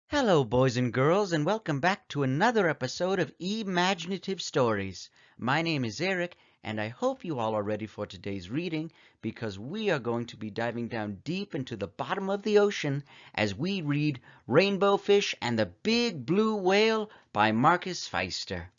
Hello, boys and girls, and welcome back to another episode of E-maginative Stories. My name is Eric, and I hope you all are ready for today's reading because we are going to be diving down deep into the bottom of the ocean as we read Rainbow Fish and the Big Blue Whale by Marcus Pfister.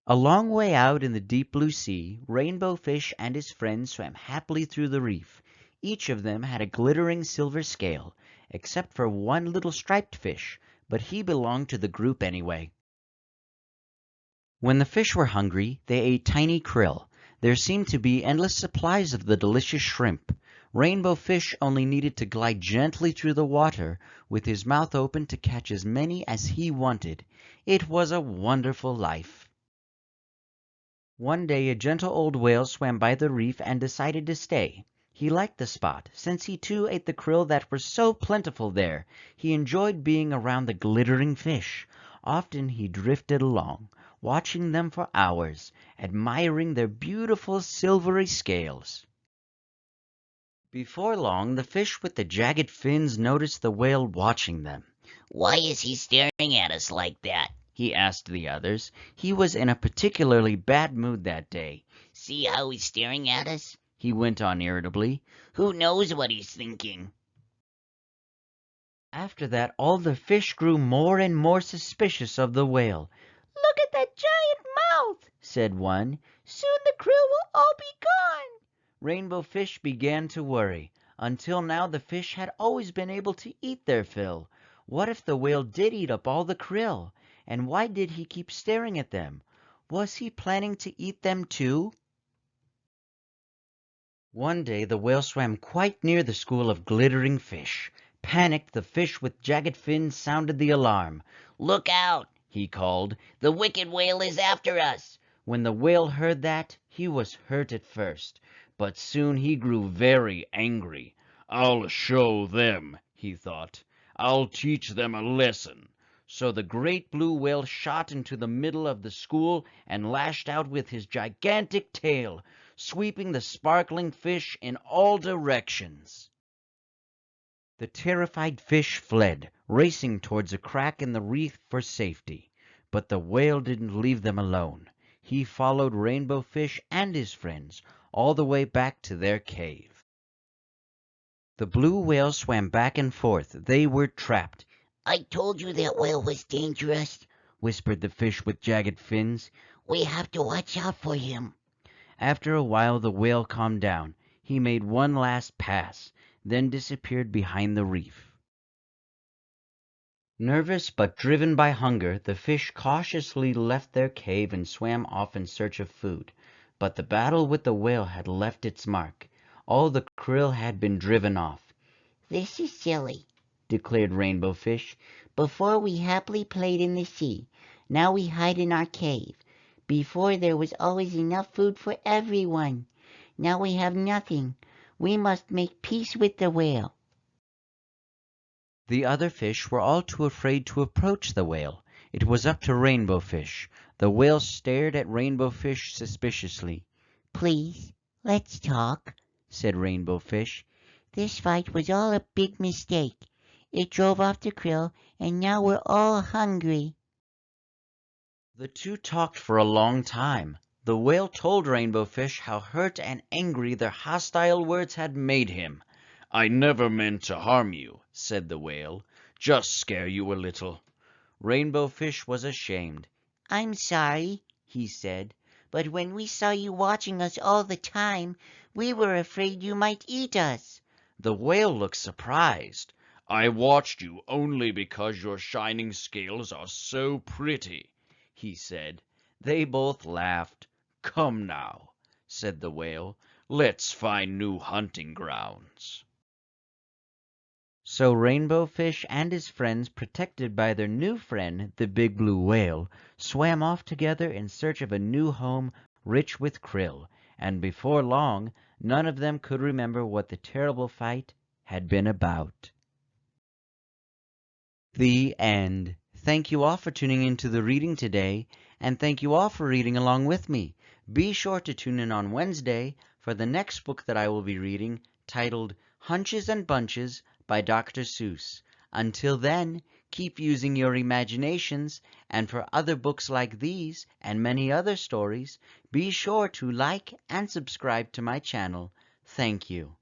A long way out in the deep blue sea, Rainbow Fish and his friends swam happily through the reef. Each of them had a glittering silver scale, except for one little striped fish, but he belonged to the group anyway. When the fish were hungry, they ate tiny krill. There seemed to be endless supplies of the delicious shrimp. Rainbow Fish only needed to glide gently through the water, with his mouth open to catch as many as he wanted. It was a wonderful life. One day a gentle old whale swam by the reef and decided to stay. He liked the spot, since he too ate the krill that were so plentiful there. He enjoyed being around the glittering fish. Often he drifted along, watching them for hours, admiring their beautiful silvery scales. Before long, the fish with the jagged fins noticed the whale watching them. "Why is he staring at us like that?" he asked the others. He was in a particularly bad mood that day. "See how he's staring at us?" he went on irritably. "Who knows what he's thinking?" After that, all the fish grew more and more suspicious of the whale. "Look at that giant mouth," said one. "Soon the krill will all be gone." Rainbow Fish began to worry. Until now, the fish had always been able to eat their fill. What if the whale did eat up all the krill? And why did he keep staring at them? Was he planning to eat them too? One day the whale swam quite near the school of glittering fish. Panicked, the fish with jagged fins sounded the alarm. "Look out!" he called. "The wicked whale is after us." When the whale heard that, he was hurt at first, but soon he grew very angry. "I'll show them," he thought. "I'll teach them a lesson." So the great blue whale shot into the middle of the school and lashed out with his gigantic tail, sweeping the sparkling fish in all directions. The terrified fish fled, racing towards a crack in the reef for safety. But the whale didn't leave them alone. He followed Rainbow Fish and his friends all the way back to their cave. The blue whale swam back and forth. They were trapped. "I told you that whale was dangerous," whispered the fish with jagged fins. "We have to watch out for him." After a while the whale calmed down. He made one last pass, then disappeared behind the reef. Nervous but driven by hunger, the fish cautiously left their cave and swam off in search of food. But the battle with the whale had left its mark. All the krill had been driven off. "This is silly," declared Rainbow Fish. "Before we happily played in the sea. Now we hide in our cave. Before there was always enough food for everyone. Now we have nothing. We must make peace with the whale." The other fish were all too afraid to approach the whale. It was up to Rainbow Fish. The whale stared at Rainbow Fish suspiciously. "Please, let's talk," said Rainbow Fish. "This fight was all a big mistake. It drove off the krill, and now we're all hungry." The two talked for a long time. The whale told Rainbow Fish how hurt and angry their hostile words had made him. "I never meant to harm you," said the whale. "Just scare you a little." Rainbow Fish was ashamed. "I'm sorry," he said, "but when we saw you watching us all the time, we were afraid you might eat us." The whale looked surprised. "I watched you only because your shining scales are so pretty," he said. They both laughed. "Come now," said the whale, "let's find new hunting grounds." So Rainbow Fish and his friends, protected by their new friend, the big blue whale, swam off together in search of a new home rich with krill, and before long none of them could remember what the terrible fight had been about. The end. Thank you all for tuning in to the reading today, and thank you all for reading along with me. Be sure to tune in on Wednesday for the next book that I will be reading, titled Hunches and Bunches by Dr. Seuss. Until then, keep using your imaginations, and for other books like these and many other stories, be sure to like and subscribe to my channel. Thank you.